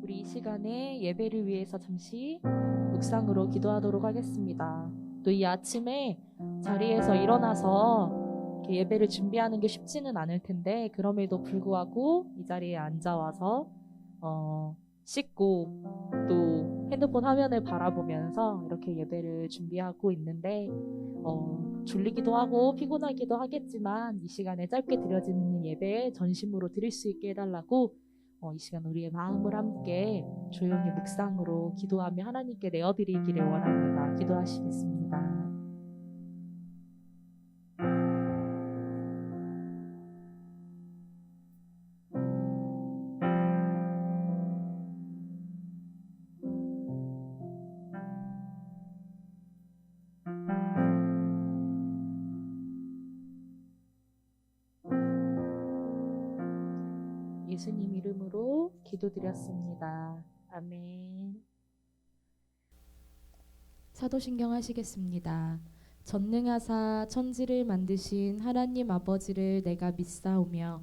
우리 이 시간에 예배를 위해서 잠시 묵상으로 기도하도록 하겠습니다. 또 이 아침에 자리에서 일어나서 이렇게 예배를 준비하는 게 쉽지는 않을 텐데, 그럼에도 불구하고 이 자리에 앉아와서 씻고 또 핸드폰 화면을 바라보면서 이렇게 예배를 준비하고 있는데, 졸리기도 하고 피곤하기도 하겠지만 이 시간에 짧게 드려지는 예배에 전심으로 드릴 수 있게 해달라고 이 시간 우리의 마음을 함께 조용히 묵상으로 기도하며 하나님께 내어드리기를 원합니다. 기도하시겠습니다. 예수님 이름으로 기도드렸습니다. 아멘. 사도신경 하시겠습니다. 전능하사 천지를 만드신 하나님 아버지를 내가 믿사오며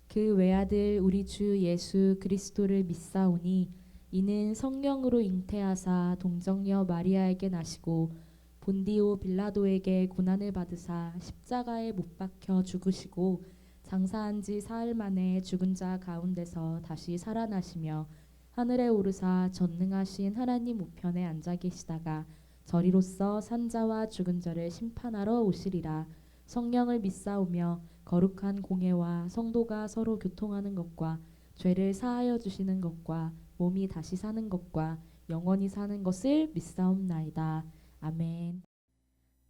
그 외아들 우리 주 예수 그리스도를 믿사오니 이는 성령으로 잉태하사 동정녀 마리아에게 나시고 본디오 빌라도에게 고난을 받으사 십자가에 못 박혀 죽으시고 장사한 지 사흘 만에 죽은 자 가운데서 다시 살아나시며 하늘에 오르사 전능하신 하나님 우편에 앉아 계시다가 저리로서 산자와 죽은 자를 심판하러 오시리라. 성령을 믿사오며 거룩한 공예와 성도가 서로 교통하는 것과 죄를 사하여 주시는 것과 몸이 다시 사는 것과 영원히 사는 것을 믿사옵나이다. 아멘.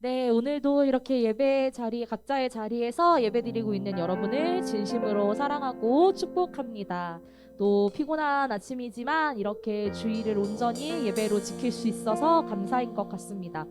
네, 오늘도 이렇게 예배 자리, 각자의 자리에서 예배드리고 있는 여러분을 진심으로 사랑하고 축복합니다. 또 피곤한 아침이지만 이렇게 주의를 온전히 예배로 지킬 수 있어서 감사인 것 같습니다.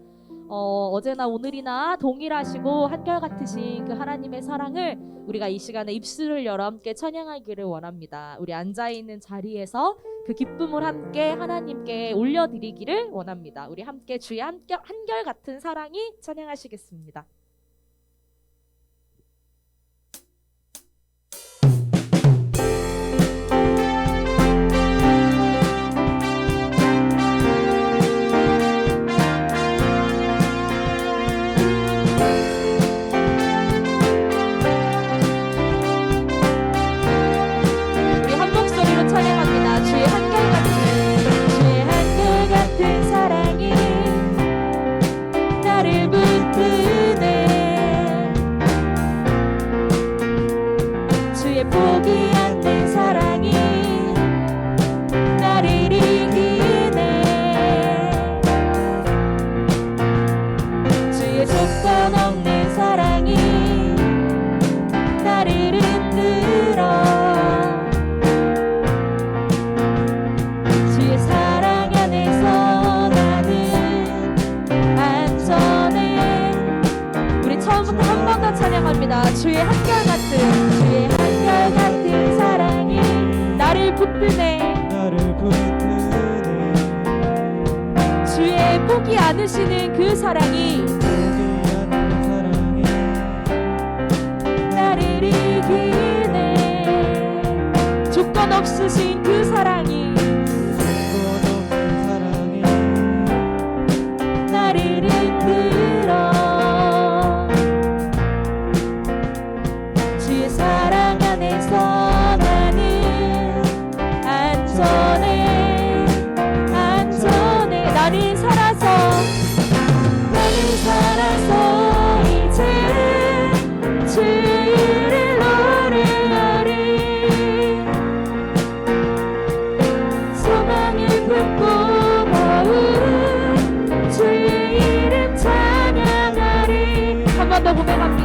어제나 오늘이나 동일하시고 한결같으신 그 하나님의 사랑을 우리가 이 시간에 입술을 열어 함께 찬양하기를 원합니다. 우리 앉아있는 자리에서 그 기쁨을 함께 하나님께 올려드리기를 원합니다. 우리 함께 주의 한결같은 사랑이 찬양하시겠습니다. 주의 한결같은 사랑이 나를 붙드네. 주의 포기 않으시는 그 사랑이 나를 이기네. 조건 없으신 그 사랑이 나를 이끌어.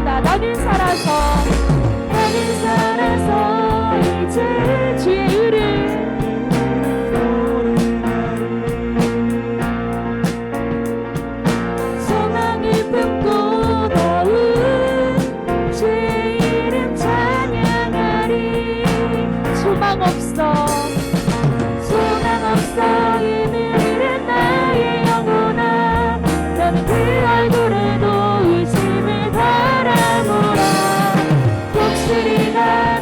나는 살아서 이제 주의 의를 소망을 품고 더욱 주의 이름 찬양하리. 소망 없어 이늘은 나의 영혼아. 너는 그 얼굴에도 의심을 바라보라. 독수리가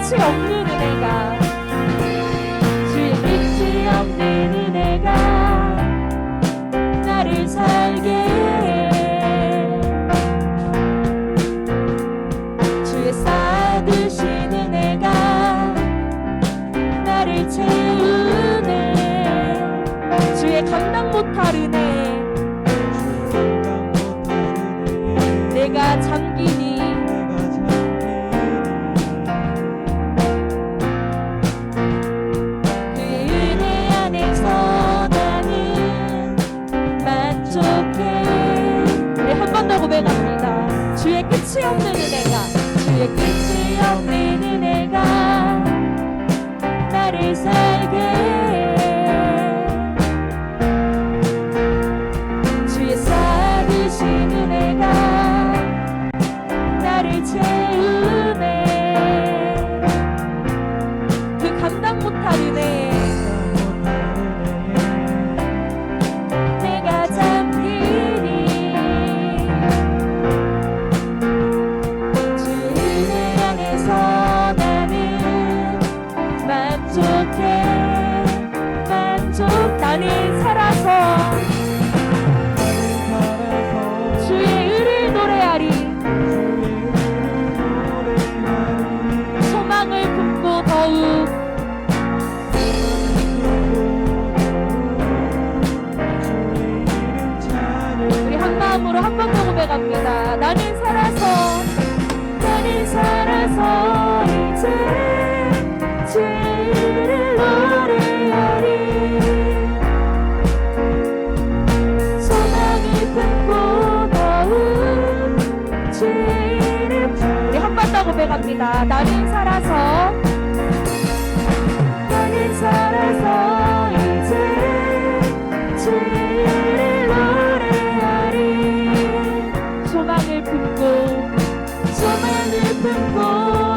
끝이 없는 은혜가, 주의 끝이 없는 은혜가 나를 살게 해. 주의 쌓아두신 은혜가 나를 채우네. 주의 감당 못할 은혜, 내가 잠기니 그의 은혜 안에서 나는 만족해. 우리 한 번 더 고백합니다. 주의 끝이 없는 은혜가, 주의 끝이 없는 은혜가 나를 살게 해. 주의 쌓아두신 은혜가 나를 채우네. 그 감당 못할 은혜, 내가 잠기니 주의 은혜 안에서 나는 만족해. 나는 살아서 주의 의를 노래하리. 소망을 품고 더욱 우리 한 마음으로 한 번 더 고백합니다. 나는 살아서 이제 주의 의를 노래하리. 소망을 품고 더욱 주의 이름. 우리 한 번 더 고백합니다. 나는 살아서 이제 주의 이름을 노래하리. 소망을 품고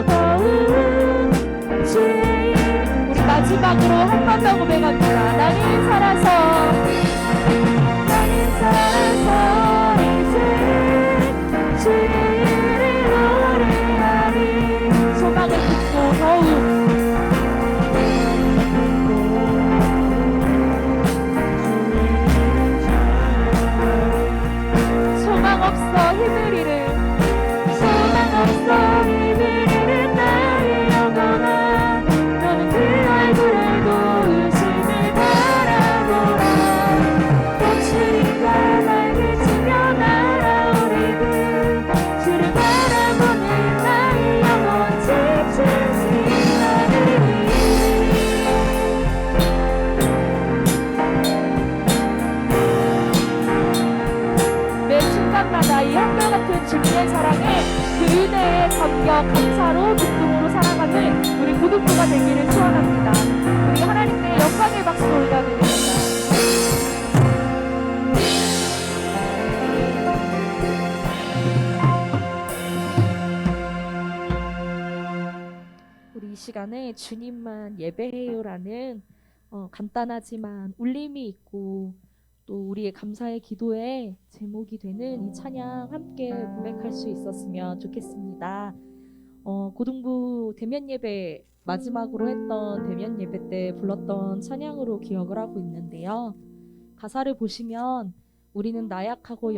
더욱 주의 이름. 우리 마지막으로 한 번 더 고백합니다. 나는 살아서 이제 주의 이름을 노래하리. 소망을 품고 더욱 소망 없어 힘을 잃을 나의 영혼아. 너는 그 얼굴을 도우심을 바라보라. 꽃이니까 날개치며 날아오리니 주를 바라보는 나의 영혼 지치지 않으리. 매 순간마다 이 한결같은 주님의 사랑에 그 은혜에 감격, 감사로, 기쁨으로 살아가는 우리 고등부가 되기를 소원합니다. 우리 하나님께 영광의 박수 올려드립니다. 우리 이 시간에 주님만 예배해요라는 간단하지만 울림이 있고 또 우리의 감사의 기도의 제목이 되는 이 찬양 함께 고백할 수 있었으면 좋겠습니다. 고등부 대면 예배 마지막으로 했던 대면 예배 때 불렀던 찬양으로 기억을 하고 있는데요. 가사를 보시면 우리는 나약하고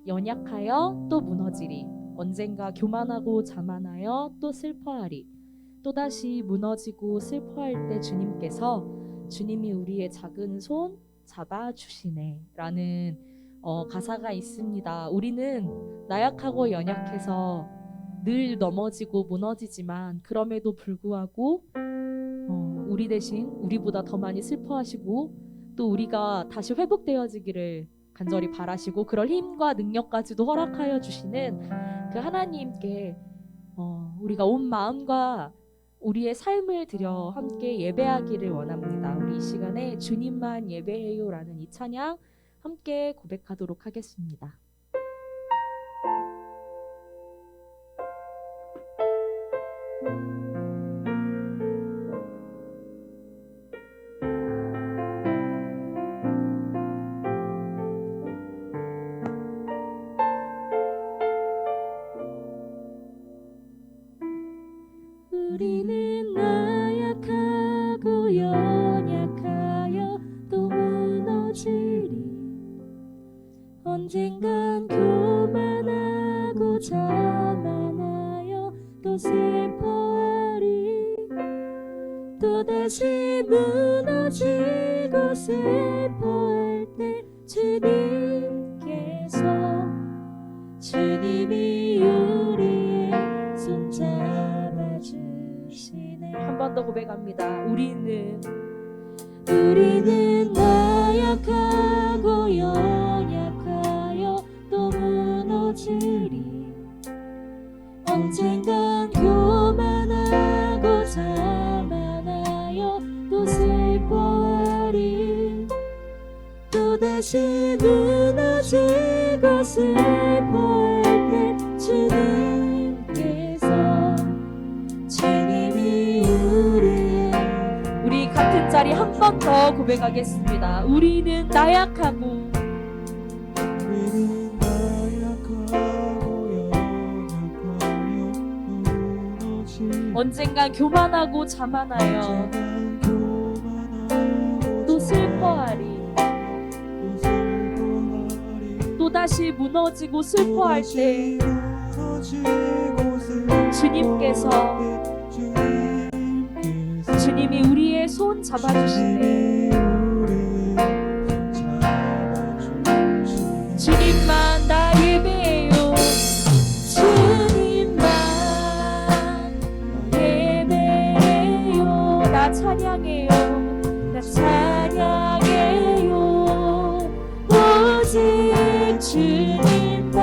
연약하여 또 무너지리. 언젠가 교만하고 자만하여 또 슬퍼하리. 또다시 무너지고 슬퍼할 때 주님이 우리의 작은 손 잡아주시네 라는 가사가 있습니다. 우리는 나약하고 연약해서 늘 넘어지고 무너지지만 그럼에도 불구하고 우리 대신 우리보다 더 많이 슬퍼하시고 또 우리가 다시 회복되어지기를 간절히 바라시고 그럴 힘과 능력까지도 허락하여 주시는 그 하나님께 우리가 온 마음과 우리의 삶을 들여 함께 예배하기를 원합니다. 우리 이 시간에 주님만 예배해요라는 이 찬양 함께 고백하도록 하겠습니다. 우리는 또다시 무너지고 슬퍼할 때 주님이 우리의 손 잡아주시네. 한 번 더 고백합니다. 우리는 나약하고 연약하여 또 무너지리. 언젠간 교만하고 자만하여 또 슬퍼하리. 또다시 무너지고 슬퍼할 때 주님이 우리 같은 자리 한 번 더 고백하겠습니다. 우리는 나약하고 언젠간 교만하고 자만하여 또 슬퍼하리. 또다시 무너지고 슬퍼할 때 주님이 우리의 손 잡아주시네. 주님만 나 예배해요. 주님만 예배해요. 나 찬양해요. 나 찬양해요. 오직 주님만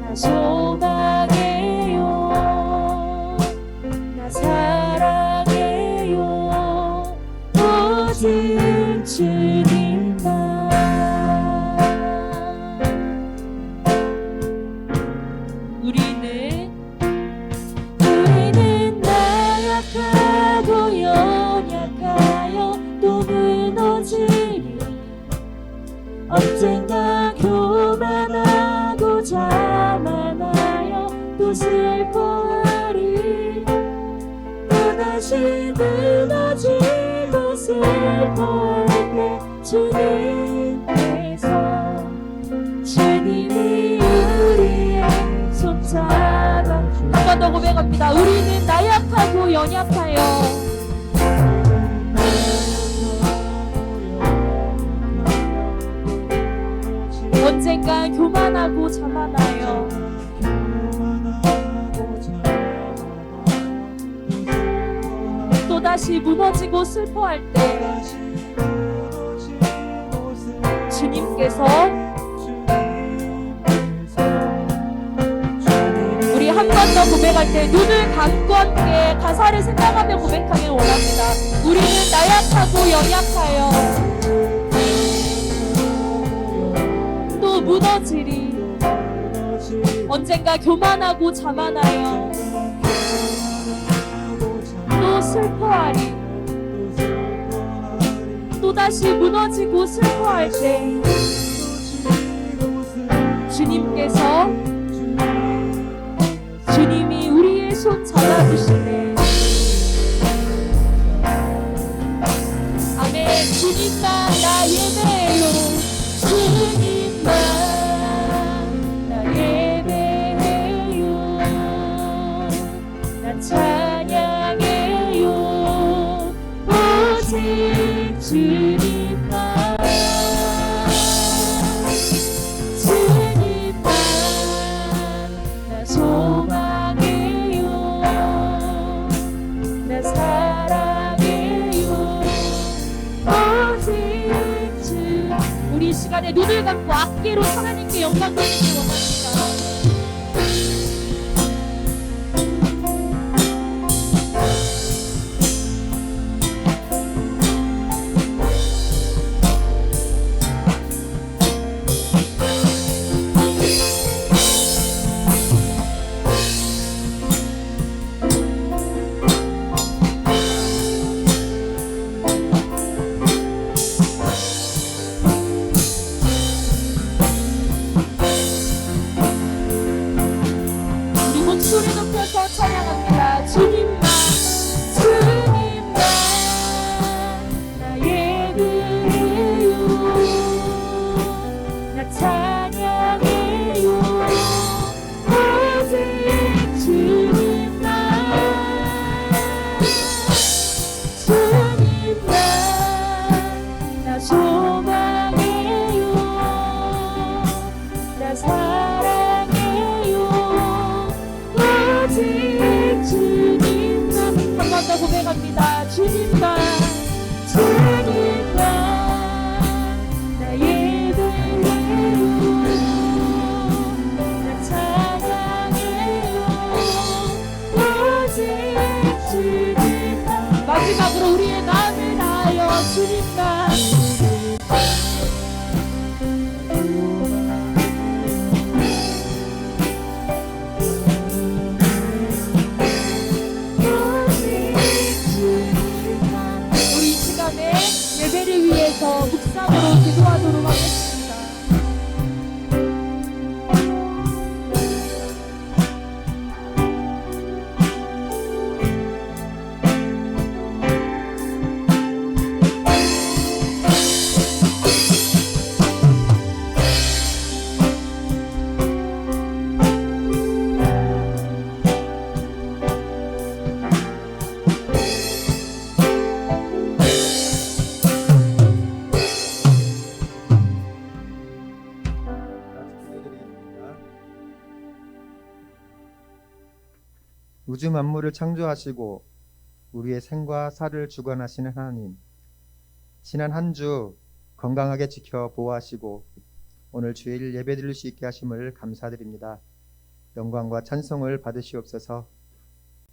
나 소망해요. 나 사랑해요. 오직 주님만. 우리는 나약하고 연약하여 또 무너지리. 언젠가 교만하고 자만하여 또 슬퍼하리. 또다시 무너지고 슬퍼할 때 주님이 우리의 손 잡아. 한 번 더 고백합니다. 우리는 나약하고 연약하여 언젠가 교만하고 자만하여 또다시 무너지고 슬퍼할 때 주님께서 우리 한 번 더 고백할 때 눈을 감고 함께 가사를 생각하며 고백하길 원합니다. 우리는 나약하고 연약하여 또 무너지리. 언젠가 교만하고 자만하여 또 슬퍼하리. 또다시 무너지고 슬퍼할 때 주님이 우리의 손 잡아주시네. 아멘. 주님만 나 예배해요. 주님만 나 예배해요. 나 찬양해요. 오직 주님만 나 소망해요. 나 사랑해요. 오직 주. 우리 시간에 눈을 감고 악기로 하나님께 영광 돌리기 원합니다. 우주 만물을 창조하시고 우리의 생과 살을 주관하시는 하나님, 지난 한 주 건강하게 지켜 보호하시고 오늘 주일 예배드릴 수 있게 하심을 감사드립니다. 영광과 찬송을 받으시옵소서.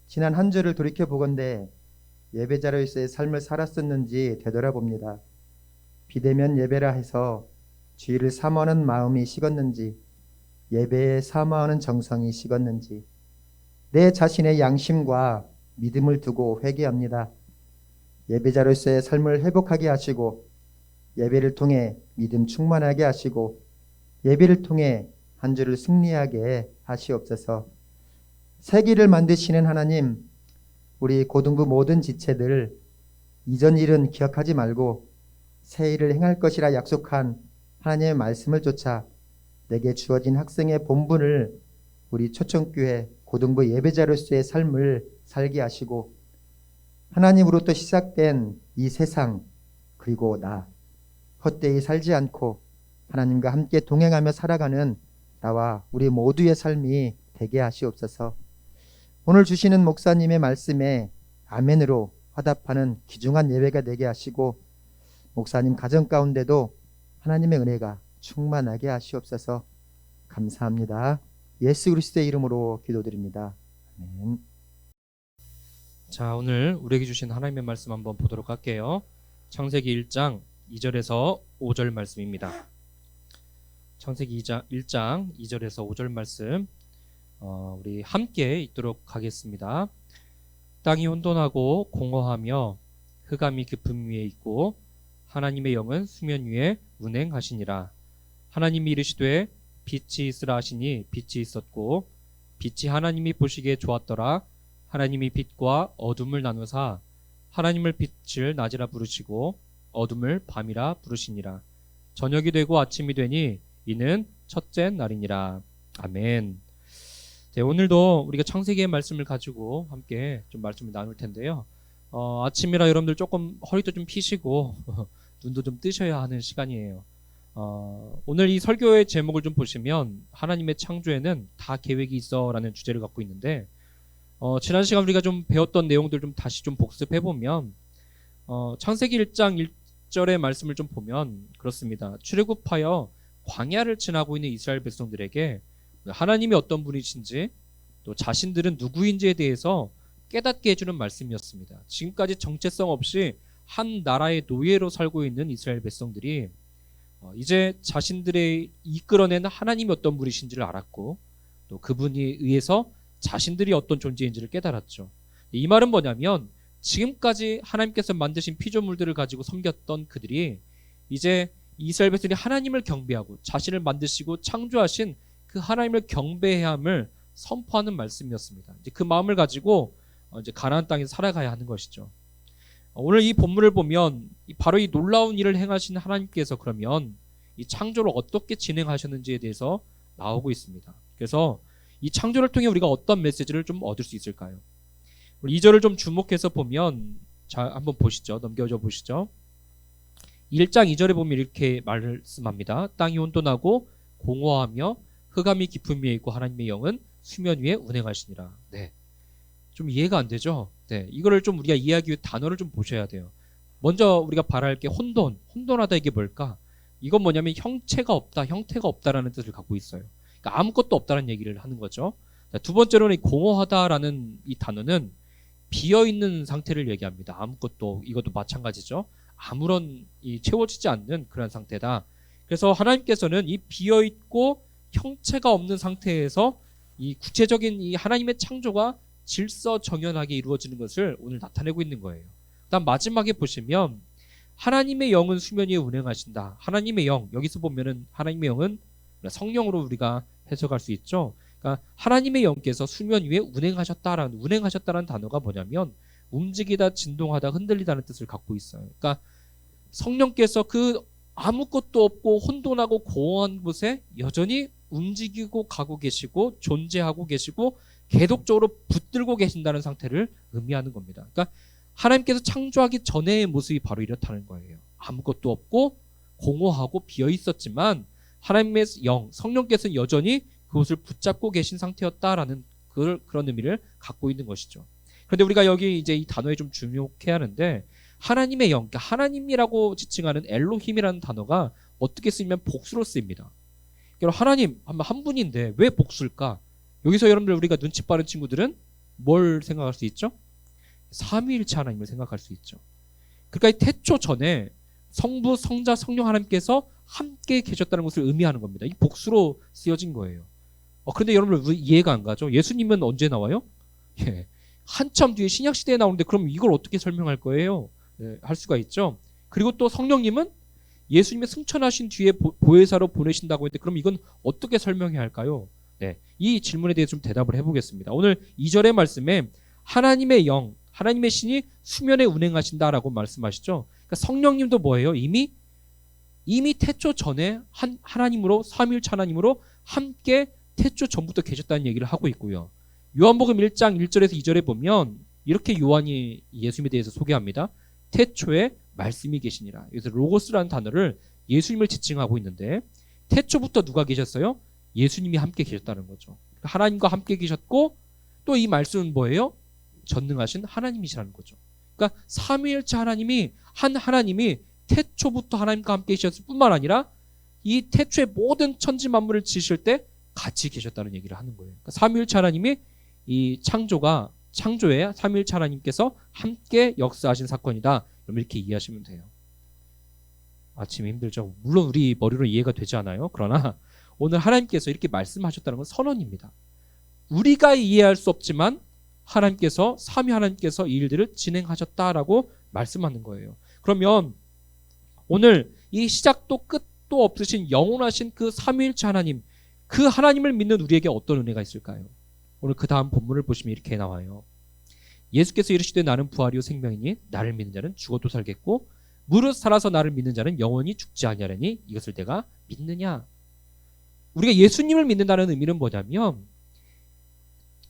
지난 한 주를 돌이켜보건대 예배자로서의 삶을 살았었는지 되돌아봅니다. 비대면 예배라 해서 주일을 사모하는 마음이 식었는지, 예배에 사모하는 정성이 식었는지, 내 자신의 양심과 믿음을 두고 회개합니다. 예배자로서의 삶을 회복하게 하시고 예배를 통해 믿음 충만하게 하시고 예배를 통해 한 주를 승리하게 하시옵소서. 새길을 만드시는 하나님, 우리 고등부 모든 지체들 이전 일은 기억하지 말고 새 일을 행할 것이라 약속한 하나님의 말씀을 쫓아 내게 주어진 학생의 본분을 우리 초청교회 고등부 예배자로서의 삶을 살게 하시고 하나님으로부터 시작된 이 세상 그리고 나 헛되이 살지 않고 하나님과 함께 동행하며 살아가는 나와 우리 모두의 삶이 되게 하시옵소서. 오늘 주시는 목사님의 말씀에 아멘으로 화답하는 귀중한 예배가 되게 하시고 목사님 가정 가운데도 하나님의 은혜가 충만하게 하시옵소서. 감사합니다. 예수 그리스도의 이름으로 기도드립니다. 아멘. 자, 오늘 우리에게 주신 하나님의 말씀 한번 보도록 할게요. 창세기 1장 2절에서 5절 말씀입니다. 창세기 1장 2절에서 5절 말씀 우리 함께 읽도록 하겠습니다. 땅이 혼돈하고 공허하며 흑암이 깊음 위에 있고 하나님의 영은 수면 위에 운행하시니라. 하나님이 이르시되 빛이 있으라 하시니 빛이 있었고 빛이 하나님이 보시기에 좋았더라. 하나님이 빛과 어둠을 나누사 하나님을 빛을 낮이라 부르시고 어둠을 밤이라 부르시니라. 저녁이 되고 아침이 되니 이는 첫째 날이니라. 아멘. 네, 오늘도 우리가 창세기의 말씀을 가지고 함께 좀 말씀을 나눌 텐데요. 아침이라 여러분들 조금 허리도 좀 피시고 눈도 좀 뜨셔야 하는 시간이에요. 오늘 이 설교의 제목을 좀 보시면 하나님의 창조에는 다 계획이 있어 라는 주제를 갖고 있는데 지난 시간 우리가 좀 배웠던 내용들 좀 다시 좀 복습해보면 창세기 1장 1절의 말씀을 좀 보면 그렇습니다. 출애굽하여 광야를 지나고 있는 이스라엘 백성들에게 하나님이 어떤 분이신지 또 자신들은 누구인지에 대해서 깨닫게 해주는 말씀이었습니다. 지금까지 정체성 없이 한 나라의 노예로 살고 있는 이스라엘 백성들이 이제 자신들의 이끌어낸 하나님이 어떤 분이신지를 알았고 또 그분에 의해서 자신들이 어떤 존재인지를 깨달았죠. 이 말은 뭐냐면 지금까지 하나님께서 만드신 피조물들을 가지고 섬겼던 그들이 이제 이스라엘 백성들이 하나님을 경배하고 자신을 만드시고 창조하신 그 하나님을 경배해야 함을 선포하는 말씀이었습니다. 이제 그 마음을 가지고 이제 가나안 땅에서 살아가야 하는 것이죠. 오늘 이 본문을 보면 바로 이 놀라운 일을 행하신 하나님께서 그러면 이 창조를 어떻게 진행하셨는지에 대해서 나오고 있습니다. 그래서 이 창조를 통해 우리가 어떤 메시지를 좀 얻을 수 있을까요? 우리 2절을 좀 주목해서 보면 자 한번 보시죠. 넘겨줘 보시죠. 1장 2절에 보면 이렇게 말씀합니다. 땅이 혼돈하고 공허하며 흑암이 깊음 위에 있고 하나님의 영은 수면 위에 운행하시니라. 네, 좀 이해가 안 되죠? 네, 이거를 좀 우리가 이해하기 위해 단어를 좀 보셔야 돼요. 먼저 우리가 바랄 게 혼돈하다 이게 뭘까? 이건 뭐냐면 형체가 없다, 형태가 없다라는 뜻을 갖고 있어요. 그러니까 아무것도 없다는 얘기를 하는 거죠. 두 번째로는 공허하다라는 이 단어는 비어있는 상태를 얘기합니다. 아무것도, 이것도 마찬가지죠. 아무런 채워지지 않는 그런 상태다. 그래서 하나님께서는 이 비어있고 형체가 없는 상태에서 이 구체적인 이 하나님의 창조가 질서정연하게 이루어지는 것을 오늘 나타내고 있는 거예요. 그다음 마지막에 보시면 하나님의 영은 수면 위에 운행하신다. 하나님의 영, 여기서 보면은 하나님의 영은 성령으로 우리가 해석할 수 있죠. 그러니까 하나님의 영께서 수면 위에 운행하셨다라는 단어가 뭐냐면 움직이다, 진동하다, 흔들리다는 뜻을 갖고 있어요. 그러니까 성령께서 그 아무것도 없고 혼돈하고 공허한 곳에 여전히 움직이고 가고 계시고 존재하고 계시고 계속적으로 붙들고 계신다는 상태를 의미하는 겁니다. 그러니까 하나님께서 창조하기 전의 모습이 바로 이렇다는 거예요. 아무것도 없고 공허하고 비어 있었지만 하나님의 영, 성령께서는 여전히 그것을 붙잡고 계신 상태였다라는 그런 의미를 갖고 있는 것이죠. 그런데 우리가 여기 이제 이 단어에 좀 주목해야 하는데 하나님의 영, 그러니까 하나님이라고 지칭하는 엘로힘이라는 단어가 어떻게 쓰이면 복수로 쓰입니다. 그러니까 하나님 한 분인데 왜 복수일까? 여기서 여러분들 우리가 눈치 빠른 친구들은 뭘 생각할 수 있죠? 삼위일체 하나님을 생각할 수 있죠. 그러니까 이 태초 전에 성부, 성자, 성령 하나님께서 함께 계셨다는 것을 의미하는 겁니다. 이 복수로 쓰여진 거예요. 그런데 여러분들 왜 이해가 안 가죠? 예수님은 언제 나와요? 예, 한참 뒤에 신약시대에 나오는데 그럼 이걸 어떻게 설명할 거예요? 네, 할 수가 있죠. 그리고 또 성령님은 예수님의 승천하신 뒤에 보혜사로 보내신다고 했는데 그럼 이건 어떻게 설명해야 할까요? 네, 이 질문에 대해서 좀 대답을 해보겠습니다. 오늘 2절의 말씀에 하나님의 영, 하나님의 신이 수면에 운행하신다라고 말씀하시죠. 그러니까 성령님도 뭐예요? 이미 태초 전에 하나님으로 삼위일체 하나님으로 함께 태초 전부터 계셨다는 얘기를 하고 있고요. 요한복음 1장 1절에서 2절에 보면 이렇게 요한이 예수님에 대해서 소개합니다. 태초에 말씀이 계시니라. 여기서 로고스라는 단어를 예수님을 지칭하고 있는데 태초부터 누가 계셨어요? 예수님이 함께 계셨다는 거죠. 하나님과 함께 계셨고 또 이 말씀은 뭐예요? 전능하신 하나님이시라는 거죠. 그러니까 삼위일체 하나님이 하나님이 태초부터 하나님과 함께 계셨을 뿐만 아니라 이 태초의 모든 천지 만물을 지으실 때 같이 계셨다는 얘기를 하는 거예요. 그러니까 삼위일체 하나님이 이 창조에 삼위일체 하나님께서 함께 역사하신 사건이다. 이렇게 이해하시면 돼요. 아침에 힘들죠. 물론 우리 머리로 이해가 되지 않아요. 그러나 오늘 하나님께서 이렇게 말씀하셨다는 건 선언입니다. 우리가 이해할 수 없지만 하나님께서 삼위 하나님께서 이 일들을 진행하셨다라고 말씀하는 거예요. 그러면 오늘 이 시작도 끝도 없으신 영원하신 그 삼위일체 하나님, 그 하나님을 믿는 우리에게 어떤 은혜가 있을까요? 오늘 그 다음 본문을 보시면 이렇게 나와요. 예수께서 이르시되 나는 부활이요 생명이니 나를 믿는 자는 죽어도 살겠고 무릇 살아서 나를 믿는 자는 영원히 죽지 아니하리니 이것을 내가 믿느냐. 우리가 예수님을 믿는다는 의미는 뭐냐면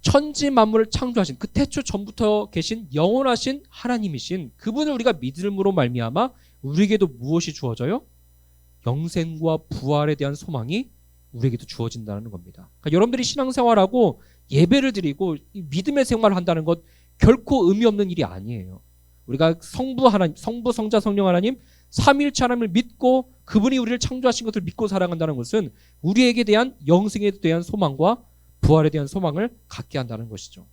천지 만물을 창조하신 그 태초 전부터 계신 영원하신 하나님이신 그분을 우리가 믿음으로 말미암아 우리에게도 무엇이 주어져요? 영생과 부활에 대한 소망이 우리에게도 주어진다는 겁니다. 그러니까 여러분들이 신앙생활하고 예배를 드리고 믿음의 생활을 한다는 것 결코 의미 없는 일이 아니에요. 우리가 성부 하나님, 성부, 성자, 성령 하나님, 삼위일체 하나님을 믿고 그분이 우리를 창조하신 것을 믿고 살아간다는 것은 우리에게 대한 영생에 대한 소망과 부활에 대한 소망을 갖게 한다는 것이죠.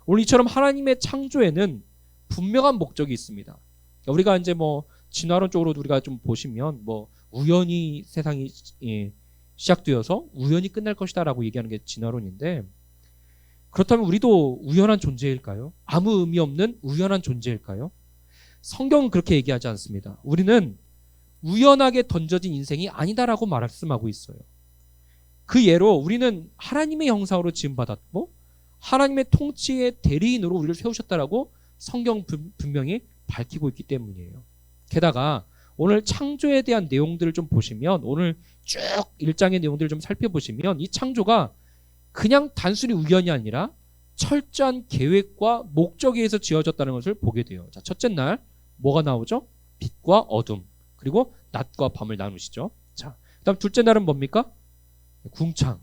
오늘 이처럼 하나님의 창조에는 분명한 목적이 있습니다. 그러니까 우리가 이제 진화론 쪽으로 우리가 좀 보시면 우연히 세상이 시작되어서 우연히 끝날 것이다라고 얘기하는 게 진화론인데 그렇다면 우리도 우연한 존재일까요? 아무 의미 없는 우연한 존재일까요? 성경은 그렇게 얘기하지 않습니다. 우리는 우연하게 던져진 인생이 아니다라고 말씀하고 있어요. 그 예로 우리는 하나님의 형상으로 지음받았고 하나님의 통치의 대리인으로 우리를 세우셨다라고 성경 분명히 밝히고 있기 때문이에요. 게다가 오늘 창조에 대한 내용들을 좀 보시면 오늘 쭉 1장의 내용들을 좀 살펴보시면 이 창조가 그냥 단순히 우연이 아니라 철저한 계획과 목적에 의해서 지어졌다는 것을 보게 돼요. 자, 첫째 날 뭐가 나오죠? 빛과 어둠 그리고 낮과 밤을 나누시죠. 자, 그다음 둘째 날은 뭡니까? 궁창.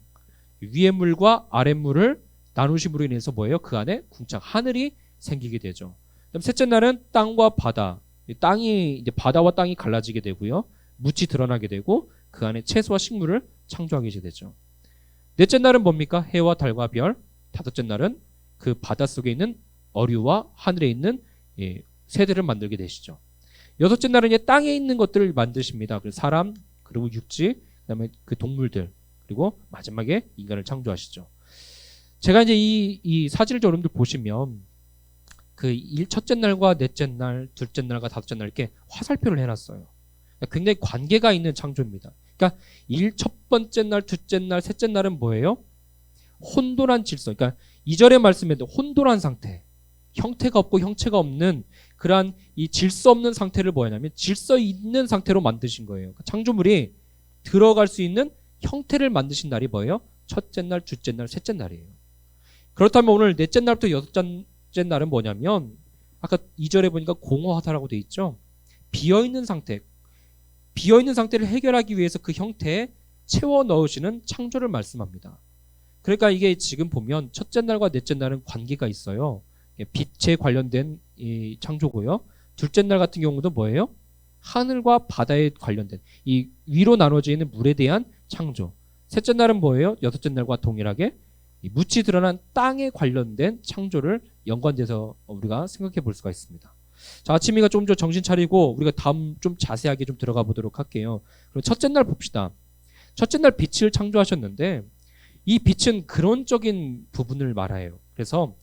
위의 물과 아래 물을 나누심으로 인해서 뭐예요? 그 안에 궁창 하늘이 생기게 되죠. 그다음 셋째 날은 땅과 바다. 땅이 이제 바다와 땅이 갈라지게 되고요. 묻이 드러나게 되고 그 안에 채소와 식물을 창조하게 되죠. 넷째 날은 뭡니까? 해와 달과 별. 다섯째 날은 그 바닷속에 있는 어류와 하늘에 있는 새들을 만들게 되시죠. 여섯째 날은 이제 땅에 있는 것들을 만드십니다. 그래서 사람, 그리고 육지, 그다음에 그 동물들, 그리고 마지막에 인간을 창조하시죠. 제가 이제 이 사진을 여러분들 보시면 그 첫째 날과 넷째 날, 둘째 날과 다섯째 날 이렇게 화살표를 해놨어요. 굉장히 관계가 있는 창조입니다. 그러니까 첫 번째 날, 둘째 날, 셋째 날은 뭐예요? 혼돈한 질서. 그러니까 2절의 말씀에도 혼돈한 상태, 형태가 없고 형체가 없는 그러한 이 질서 없는 상태를 뭐냐면 질서 있는 상태로 만드신 거예요. 그러니까 창조물이 들어갈 수 있는 형태를 만드신 날이 뭐예요? 첫째 날, 둘째 날, 셋째 날이에요. 그렇다면 오늘 넷째 날부터 여섯째 날은 뭐냐면 아까 2절에 보니까 공허하다라고 돼 있죠. 비어있는 상태를 해결하기 위해서 그 형태에 채워 넣으시는 창조를 말씀합니다. 그러니까 이게 지금 보면 첫째 날과 넷째 날은 관계가 있어요. 빛에 관련된 이 창조고요. 둘째 날 같은 경우도 뭐예요? 하늘과 바다에 관련된 이 위로 나눠져 있는 물에 대한 창조. 셋째 날은 뭐예요? 여섯째 날과 동일하게 이 묻히 드러난 땅에 관련된 창조를 연관돼서 우리가 생각해 볼 수가 있습니다. 자, 아침이가 좀 더 정신 차리고 우리가 다음 좀 자세하게 좀 들어가 보도록 할게요. 그럼 첫째 날 봅시다. 첫째 날 빛을 창조하셨는데 이 빛은 근원적인 부분을 말해요. 그래서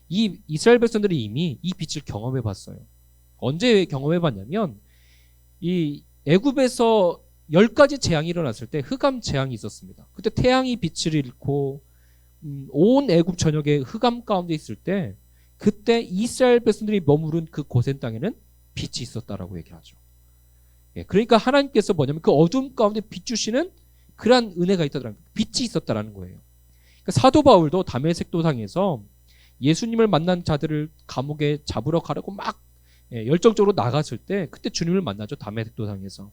이 이스라엘 백성들이 이미 이 빛을 경험해 봤어요. 언제 경험해 봤냐면 이 애굽에서 10가지 재앙이 일어났을 때 흑암 재앙이 있었습니다. 그때 태양이 빛을 잃고 온 애굽 전역에 흑암 가운데 있을 때 그때 이스라엘 백성들이 머무른 그 고센 땅에는 빛이 있었다라고 얘기를 하죠. 예, 그러니까 하나님께서 뭐냐면 그 어둠 가운데 비추시는 그러한 은혜가 있다라는 거예요. 빛이 있었다라는 거예요. 그러니까 사도 바울도 다메섹 도상에서 예수님을 만난 자들을 감옥에 잡으러 가려고 막 열정적으로 나갔을 때 그때 주님을 만나죠. 다메섹 도상에서.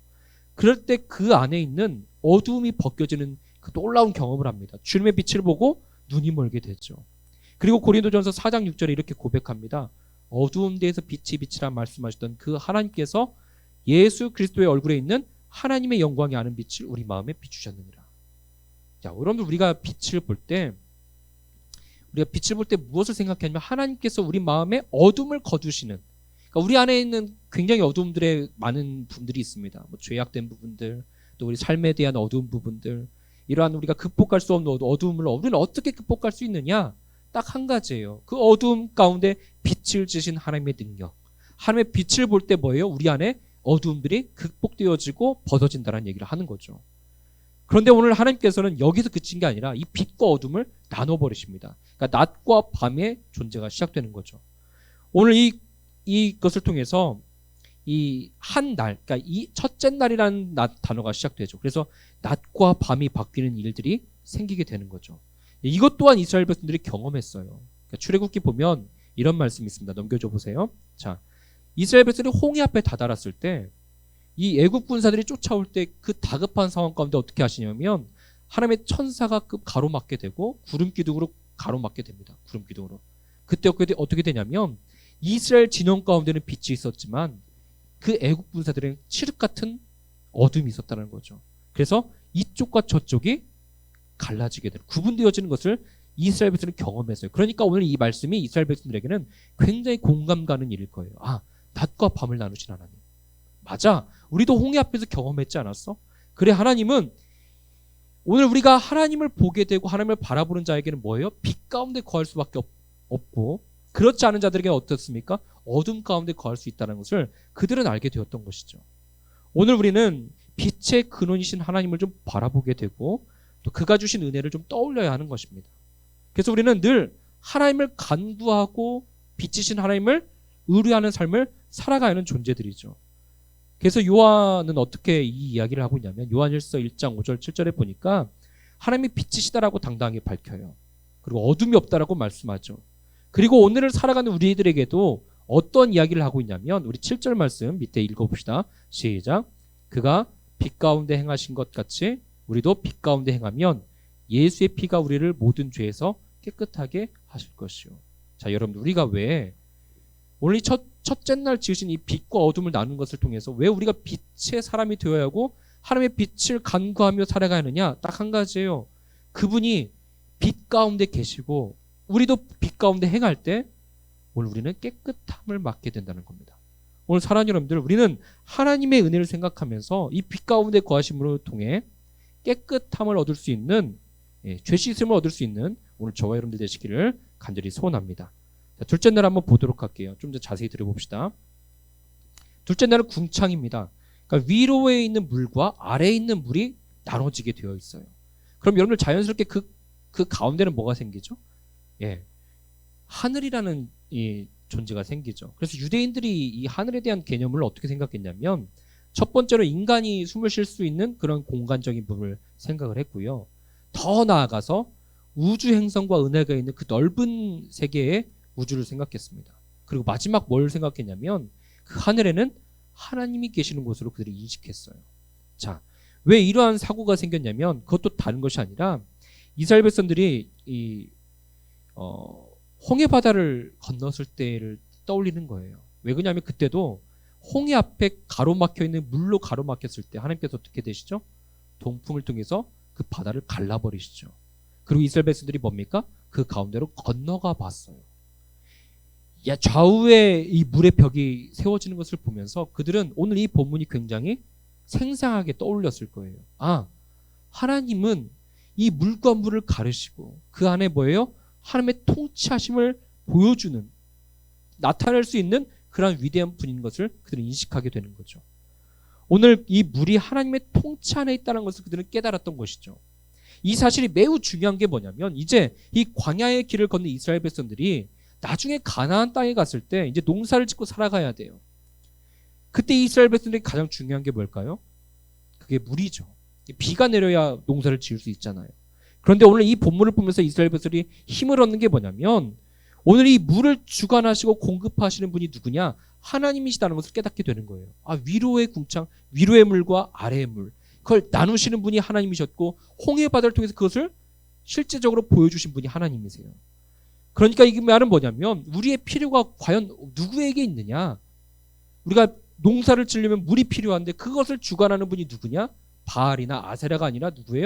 그럴 때 그 안에 있는 어둠이 벗겨지는 그 놀라운 경험을 합니다. 주님의 빛을 보고 눈이 멀게 되죠. 그리고 고린도전서 4장 6절에 이렇게 고백합니다. 어두운 데에서 빛이 빛이라 말씀하셨던 그 하나님께서 예수 그리스도의 얼굴에 있는 하나님의 영광이 아는 빛을 우리 마음에 비추셨느니라. 자, 여러분들 우리가 빛을 볼 때 무엇을 생각하냐면 하나님께서 우리 마음에 어둠을 거두시는, 그러니까 우리 안에 있는 굉장히 어둠들의 많은 분들이 있습니다. 뭐 죄악된 부분들, 또 우리 삶에 대한 어두운 부분들, 이러한 우리가 극복할 수 없는 어두움을 우리는 어떻게 극복할 수 있느냐? 딱 한 가지예요. 그 어두움 가운데 빛을 주신 하나님의 능력. 하나님의 빛을 볼 때 뭐예요? 우리 안에 어두움들이 극복되어지고 벗어진다는 얘기를 하는 거죠. 그런데 오늘 하나님께서는 여기서 그친 게 아니라 이 빛과 어둠을 나눠버리십니다. 그러니까 낮과 밤의 존재가 시작되는 거죠. 오늘 이것을 통해서 이 한 날, 그러니까 이 첫째 날이라는 단어가 시작되죠. 그래서 낮과 밤이 바뀌는 일들이 생기게 되는 거죠. 이것 또한 이스라엘 백성들이 경험했어요. 그러니까 출애굽기 보면 이런 말씀이 있습니다. 넘겨줘 보세요. 자, 이스라엘 백성들이 홍해 앞에 다다랐을 때 이 애굽 군사들이 쫓아올 때 그 다급한 상황 가운데 어떻게 하시냐면 하나님의 천사가 가로막게 되고 구름 기둥으로 가로막게 됩니다. 구름 기둥으로. 그때 어떻게 되냐면 이스라엘 진영 가운데는 빛이 있었지만 그 애국 군사들은 칠흑 같은 어둠이 있었다는 거죠. 그래서 이쪽과 저쪽이 갈라지게 되는, 구분되어지는 것을 이스라엘 백성들은 경험했어요. 그러니까 오늘 이 말씀이 이스라엘 백성들에게는 굉장히 공감 가는 일일 거예요. 아, 낮과 밤을 나누신 하나님. 맞아. 우리도 홍해 앞에서 경험했지 않았어? 그래, 하나님은 오늘 우리가 하나님을 보게 되고 하나님을 바라보는 자에게는 뭐예요? 빛 가운데 거할 수밖에 없고, 그렇지 않은 자들에게는 어떻습니까? 어둠 가운데 거할 수 있다는 것을 그들은 알게 되었던 것이죠. 오늘 우리는 빛의 근원이신 하나님을 좀 바라보게 되고 또 그가 주신 은혜를 좀 떠올려야 하는 것입니다. 그래서 우리는 늘 하나님을 간구하고 빛이신 하나님을 의뢰하는 삶을 살아가는 존재들이죠. 그래서 요한은 어떻게 이 이야기를 하고 있냐면 요한일서 1장 5절 7절에 보니까 하나님이 빛이시다라고 당당하게 밝혀요. 그리고 어둠이 없다라고 말씀하죠. 그리고 오늘을 살아가는 우리들에게도 어떤 이야기를 하고 있냐면 우리 7절 말씀 밑에 읽어봅시다. 시작. 그가 빛 가운데 행하신 것 같이 우리도 빛 가운데 행하면 예수의 피가 우리를 모든 죄에서 깨끗하게 하실 것이요. 자, 여러분들 우리가 왜 오늘 이 첫째 날 지으신 이 빛과 어둠을 나눈 것을 통해서 왜 우리가 빛의 사람이 되어야 하고 하나님의 빛을 간구하며 살아가야 하느냐? 딱 한 가지예요. 그분이 빛 가운데 계시고 우리도 빛 가운데 행할 때 오늘 우리는 깨끗함을 맡게 된다는 겁니다. 오늘 사랑하는 여러분들, 우리는 하나님의 은혜를 생각하면서 이 빛 가운데 거하심으로 통해 깨끗함을 얻을 수 있는, 죄 씻음을 얻을 수 있는 오늘 저와 여러분들 되시기를 간절히 소원합니다. 자, 둘째 날 한번 보도록 할게요. 좀 더 자세히 들어봅시다. 둘째 날은 궁창입니다. 그러니까 위로에 있는 물과 아래에 있는 물이 나눠지게 되어 있어요. 그럼 여러분들 자연스럽게 그 가운데는 뭐가 생기죠? 하늘이라는 이 존재가 생기죠. 그래서 유대인들이 이 하늘에 대한 개념을 어떻게 생각했냐면 첫 번째로 인간이 숨을 쉴 수 있는 그런 공간적인 부분을 생각을 했고요. 더 나아가서 우주 행성과 은하가 있는 그 넓은 세계의 우주를 생각했습니다. 그리고 마지막 뭘 생각했냐면 그 하늘에는 하나님이 계시는 곳으로 그들이 인식했어요. 자, 왜 이러한 사고가 생겼냐면 그것도 다른 것이 아니라 이스라엘 백성들이 홍해 바다를 건넜을 때를 떠올리는 거예요. 왜 그러냐면 그때도 홍해 앞에 가로막혀 있는 물로 가로막혔을 때 하나님께서 어떻게 되시죠? 동풍을 통해서 그 바다를 갈라버리시죠. 그리고 이스라엘 백성들이 뭡니까? 그 가운데로 건너가 봤어요. 좌우에 이 물의 벽이 세워지는 것을 보면서 그들은 오늘 이 본문이 굉장히 생생하게 떠올렸을 거예요. 하나님은 이 물과 물을 가르시고 그 안에 뭐예요? 하나님의 통치하심을 보여주는, 나타낼 수 있는 그러한 위대한 분인 것을 그들은 인식하게 되는 거죠. 오늘 이 물이 하나님의 통치 안에 있다는 것을 그들은 깨달았던 것이죠. 이 사실이 매우 중요한 게 뭐냐면 이제 이 광야의 길을 걷는 이스라엘 백성들이 나중에 가나안 땅에 갔을 때 이제 농사를 짓고 살아가야 돼요. 그때 이스라엘 백성들이 가장 중요한 게 뭘까요? 그게 물이죠. 비가 내려야 농사를 지을 수 있잖아요. 그런데 오늘 이 본문을 보면서 이스라엘 백성들이 힘을 얻는 게 뭐냐면 오늘 이 물을 주관하시고 공급하시는 분이 누구냐? 하나님이시다는 것을 깨닫게 되는 거예요. 위로의 궁창, 위로의 물과 아래의 물, 그걸 나누시는 분이 하나님이셨고 홍해 바다를 통해서 그것을 실제적으로 보여주신 분이 하나님이세요. 그러니까 이 말은 뭐냐면 우리의 필요가 과연 누구에게 있느냐? 우리가 농사를 지으려면 물이 필요한데 그것을 주관하는 분이 누구냐? 바알이나 아세라가 아니라 누구예요?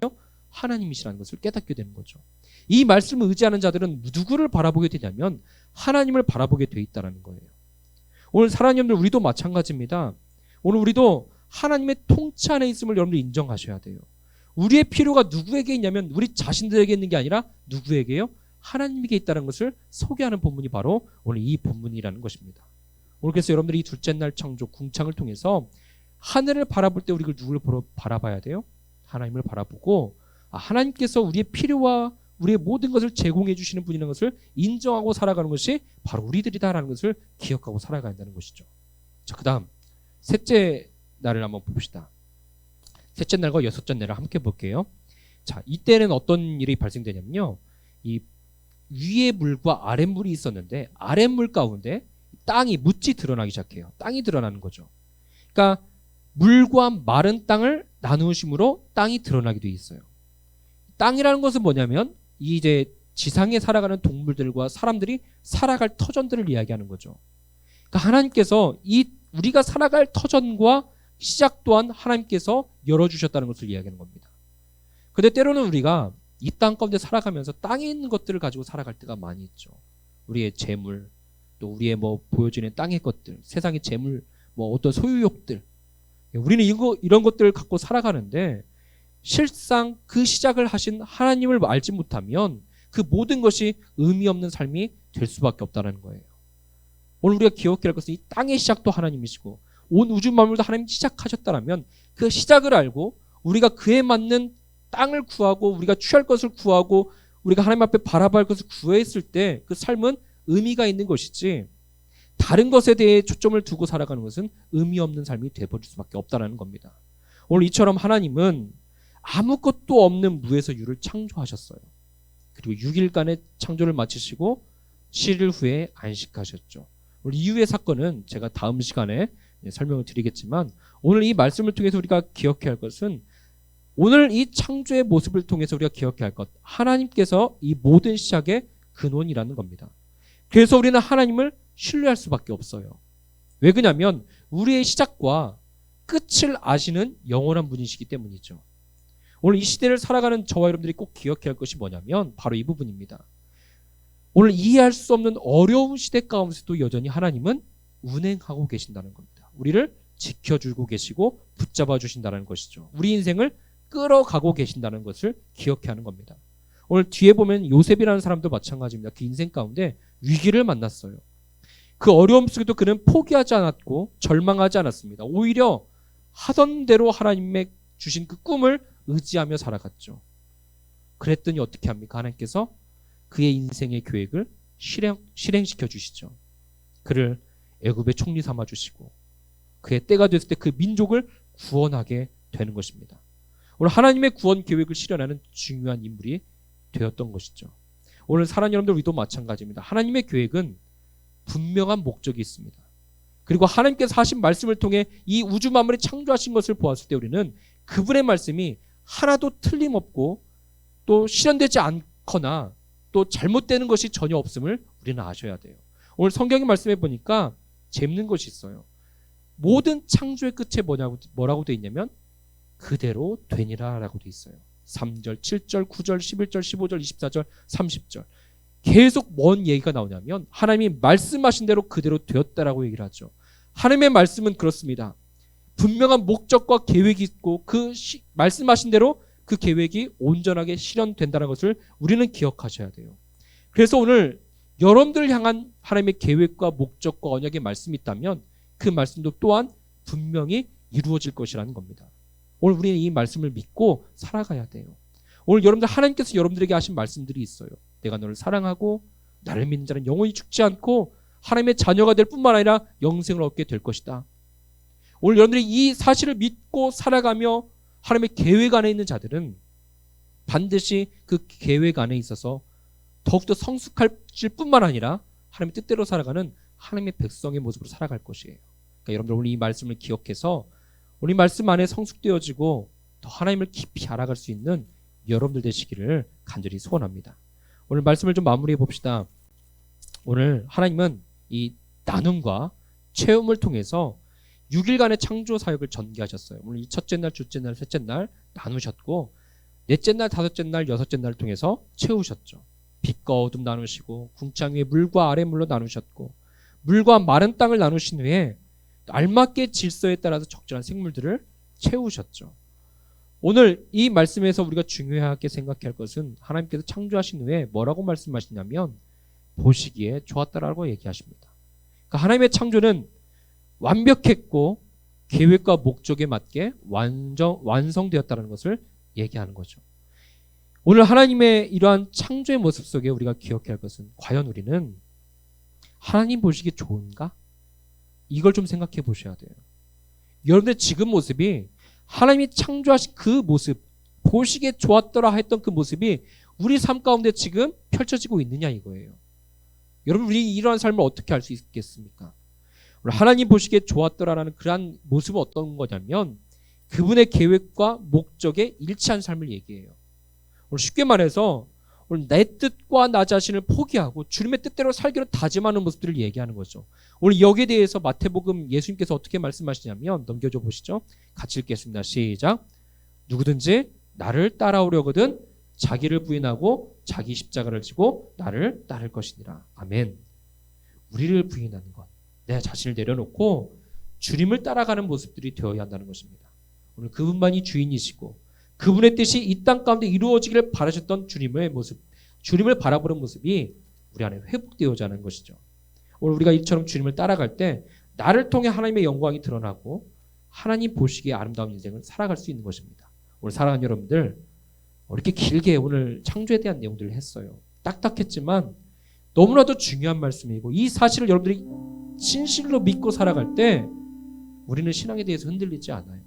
하나님이시라는 것을 깨닫게 되는 거죠. 이 말씀을 의지하는 자들은 누구를 바라보게 되냐면 하나님을 바라보게 돼 있다는 거예요. 오늘 사랑하는 여러분들, 우리도 마찬가지입니다. 오늘 우리도 하나님의 통치 안에 있음을 여러분들 인정하셔야 돼요. 우리의 필요가 누구에게 있냐면 우리 자신들에게 있는 게 아니라 누구에게요? 하나님에게 있다는 것을 소개하는 본문이 바로 오늘 이 본문이라는 것입니다. 오늘 그래서 여러분들이 이 둘째 날 창조 궁창을 통해서 하늘을 바라볼 때 우리가 누구를 바라봐야 돼요? 하나님을 바라보고 하나님께서 우리의 필요와 우리의 모든 것을 제공해 주시는 분이라는 것을 인정하고 살아가는 것이 바로 우리들이다라는 것을 기억하고 살아가야 한다는 것이죠. 자, 그 다음 셋째 날을 한번 봅시다. 셋째 날과 여섯째 날을 함께 볼게요. 자, 이때는 어떤 일이 발생되냐면요. 이 위에 물과 아랫물이 있었는데 아랫물 가운데 땅이 묻지 드러나기 시작해요. 땅이 드러나는 거죠. 그러니까 물과 마른 땅을 나누심으로 땅이 드러나게 돼 있어요. 땅이라는 것은 뭐냐면 이제 지상에 살아가는 동물들과 사람들이 살아갈 터전들을 이야기하는 거죠. 그러니까 하나님께서 우리가 살아갈 터전과 시작 또한 하나님께서 열어주셨다는 것을 이야기하는 겁니다. 근데 때로는 우리가 이 땅 가운데 살아가면서 땅에 있는 것들을 가지고 살아갈 때가 많이 있죠. 우리의 재물, 또 우리의 보여지는 땅의 것들, 세상의 재물, 어떤 소유욕들. 우리는 이런 것들을 갖고 살아가는데 실상 그 시작을 하신 하나님을 알지 못하면 그 모든 것이 의미 없는 삶이 될 수밖에 없다는 거예요. 오늘 우리가 기억해야 할 것은 이 땅의 시작도 하나님이시고 온 우주 만물도 하나님이 시작하셨다면 그 시작을 알고 우리가 그에 맞는 땅을 구하고 우리가 취할 것을 구하고 우리가 하나님 앞에 바라봐야 할 것을 구했을 때 그 삶은 의미가 있는 것이지 다른 것에 대해 초점을 두고 살아가는 것은 의미 없는 삶이 되어버릴 수밖에 없다는 겁니다. 오늘 이처럼 하나님은 아무것도 없는 무에서 유를 창조하셨어요. 그리고 6일간의 창조를 마치시고 7일 후에 안식하셨죠. 오늘 이후의 사건은 제가 다음 시간에 설명을 드리겠지만 오늘 이 말씀을 통해서 우리가 기억해야 할 것은 오늘 이 창조의 모습을 통해서 우리가 기억해야 할 것, 하나님께서 이 모든 시작의 근원이라는 겁니다. 그래서 우리는 하나님을 신뢰할 수밖에 없어요. 왜 그러냐면 우리의 시작과 끝을 아시는 영원한 분이시기 때문이죠. 오늘 이 시대를 살아가는 저와 여러분들이 꼭 기억해야 할 것이 뭐냐면 바로 이 부분입니다. 오늘 이해할 수 없는 어려운 시대 가운데서도 여전히 하나님은 운행하고 계신다는 겁니다. 우리를 지켜주고 계시고 붙잡아 주신다는 것이죠. 우리 인생을 끌어가고 계신다는 것을 기억해야 하는 겁니다. 오늘 뒤에 보면 요셉이라는 사람도 마찬가지입니다. 그 인생 가운데 위기를 만났어요. 그 어려움 속에도 그는 포기하지 않았고 절망하지 않았습니다. 오히려 하던 대로 하나님의 주신 그 꿈을 의지하며 살아갔죠. 그랬더니 어떻게 합니까? 하나님께서 그의 인생의 계획을 실행시켜 주시죠. 그를 애굽의 총리 삼아 주시고 그의 때가 됐을 때 그 민족을 구원하게 되는 것입니다. 오늘 하나님의 구원 계획을 실현하는 중요한 인물이 되었던 것이죠. 오늘 사랑하는 여러분들, 우리도 마찬가지입니다. 하나님의 계획은 분명한 목적이 있습니다. 그리고 하나님께서 하신 말씀을 통해 이 우주 만물을 창조하신 것을 보았을 때 우리는 그분의 말씀이 하나도 틀림없고 또 실현되지 않거나 또 잘못되는 것이 전혀 없음을 우리는 아셔야 돼요. 오늘 성경의 말씀에 보니까 재밌는 것이 있어요. 모든 창조의 끝에 뭐라고 돼 있냐면 그대로 되니라 라고 돼 있어요. 3절, 7절, 9절, 11절, 15절, 24절, 30절 계속 뭔 얘기가 나오냐면 하나님이 말씀하신 대로 그대로 되었다라고 얘기를 하죠. 하나님의 말씀은 그렇습니다. 분명한 목적과 계획이 있고 말씀하신 대로 그 계획이 온전하게 실현된다는 것을 우리는 기억하셔야 돼요. 그래서 오늘 여러분들을 향한 하나님의 계획과 목적과 언약의 말씀이 있다면 그 말씀도 또한 분명히 이루어질 것이라는 겁니다. 오늘 우리는 이 말씀을 믿고 살아가야 돼요. 오늘 여러분들 하나님께서 여러분들에게 하신 말씀들이 있어요. 내가 너를 사랑하고 나를 믿는 자는 영원히 죽지 않고 하나님의 자녀가 될 뿐만 아니라 영생을 얻게 될 것이다. 오늘 여러분들이 이 사실을 믿고 살아가며 하나님의 계획 안에 있는 자들은 반드시 그 계획 안에 있어서 더욱더 성숙해질 뿐만 아니라 하나님의 뜻대로 살아가는 하나님의 백성의 모습으로 살아갈 것이에요. 그러니까 여러분들 오늘 이 말씀을 기억해서 우리 말씀 안에 성숙되어지고 더 하나님을 깊이 알아갈 수 있는 여러분들 되시기를 간절히 소원합니다. 오늘 말씀을 좀 마무리해 봅시다. 오늘 하나님은 이 나눔과 체험을 통해서 6일간의 창조 사역을 전개하셨어요. 오늘 이 첫째 날, 둘째 날, 셋째 날 나누셨고 넷째 날, 다섯째 날, 여섯째 날을 통해서 채우셨죠. 빛과 어둠 나누시고 궁창 위에 물과 아래 물로 나누셨고 물과 마른 땅을 나누신 후에 알맞게 질서에 따라서 적절한 생물들을 채우셨죠. 오늘 이 말씀에서 우리가 중요하게 생각해야 할 것은 하나님께서 창조하신 후에 뭐라고 말씀하시냐면 보시기에 좋았다라고 얘기하십니다. 그러니까 하나님의 창조는 완벽했고 계획과 목적에 맞게 완성되었다는 것을 얘기하는 거죠. 오늘 하나님의 이러한 창조의 모습 속에 우리가 기억해야 할 것은 과연 우리는 하나님 보시기에 좋은가? 이걸 좀 생각해 보셔야 돼요. 여러분들 지금 모습이 하나님이 창조하신 그 모습, 보시기에 좋았더라 했던 그 모습이 우리 삶 가운데 지금 펼쳐지고 있느냐 이거예요. 여러분 우리 이러한 삶을 어떻게 할 수 있겠습니까? 하나님 보시기에 좋았더라라는 그러한 모습은 어떤 거냐면 그분의 계획과 목적에 일치한 삶을 얘기해요. 오늘 쉽게 말해서 오늘 내 뜻과 나 자신을 포기하고 주님의 뜻대로 살기로 다짐하는 모습들을 얘기하는 거죠. 오늘 여기에 대해서 마태복음 예수님께서 어떻게 말씀하시냐면 넘겨줘 보시죠. 같이 읽겠습니다. 시작. 누구든지 나를 따라오려거든 자기를 부인하고 자기 십자가를 지고 나를 따를 것이니라. 아멘. 우리를 부인하는 것, 내 자신을 내려놓고 주님을 따라가는 모습들이 되어야 한다는 것입니다. 오늘 그분만이 주인이시고 그분의 뜻이 이 땅 가운데 이루어지기를 바라셨던 주님의 모습, 주님을 바라보는 모습이 우리 안에 회복되어야 하는 것이죠. 오늘 우리가 이처럼 주님을 따라갈 때 나를 통해 하나님의 영광이 드러나고 하나님 보시기에 아름다운 인생을 살아갈 수 있는 것입니다. 오늘 사랑하는 여러분들, 이렇게 길게 오늘 창조에 대한 내용들을 했어요. 딱딱했지만 너무나도 중요한 말씀이고 이 사실을 여러분들이 진실로 믿고 살아갈 때 우리는 신앙에 대해서 흔들리지 않아요.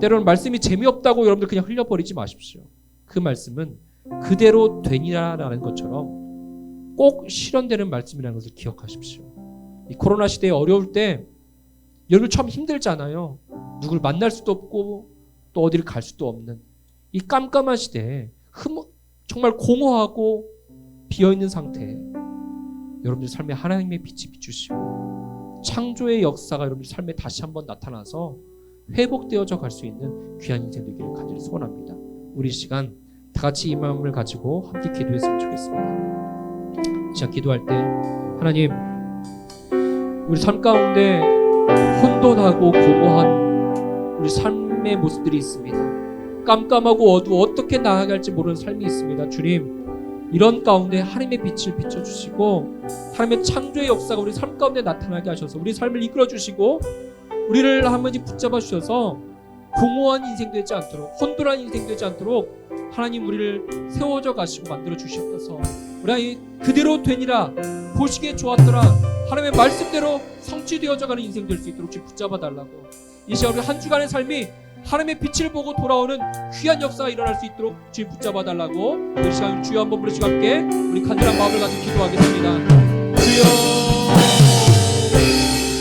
때로는 말씀이 재미없다고 여러분들 그냥 흘려버리지 마십시오. 그 말씀은 그대로 되니라라는 것처럼 꼭 실현되는 말씀이라는 것을 기억하십시오. 이 코로나 시대에 어려울 때 여러분 참 힘들잖아요. 누굴 만날 수도 없고 또 어디를 갈 수도 없는 이 깜깜한 시대에 정말 공허하고 비어있는 상태에 여러분들 삶에 하나님의 빛이 비추시고 창조의 역사가 여러분들 삶에 다시 한번 나타나서 회복되어져 갈 수 있는 귀한 인생 되기를 간절히 소원합니다. 우리 시간 다 같이 이 마음을 가지고 함께 기도했으면 좋겠습니다. 시간 기도할 때 하나님 우리 삶 가운데 혼돈하고 공허한 우리 삶의 모습들이 있습니다. 깜깜하고 어두워 어떻게 나아갈지 모르는 삶이 있습니다. 주님 이런 가운데 하나님의 빛을 비춰주시고 하나님의 창조의 역사가 우리 삶 가운데 나타나게 하셔서 우리 삶을 이끌어주시고 우리를 한 번씩 붙잡아 주셔서 공허한 인생 되지 않도록 혼돈한 인생 되지 않도록 하나님 우리를 세워져 가시고 만들어 주시옵소서. 우리 그대로 되니라 보시기에 좋았더라 하나님의 말씀대로 성취되어져 가는 인생 될 수 있도록 주님 붙잡아 달라고. 이 시간 우리 한 주간의 삶이 하나님의 빛을 보고 돌아오는 귀한 역사가 일어날 수 있도록 주님 붙잡아 달라고. 이 시간 주여 한번 부르시고 함께 우리 간절한 마음을 가지고 기도하겠습니다. 주여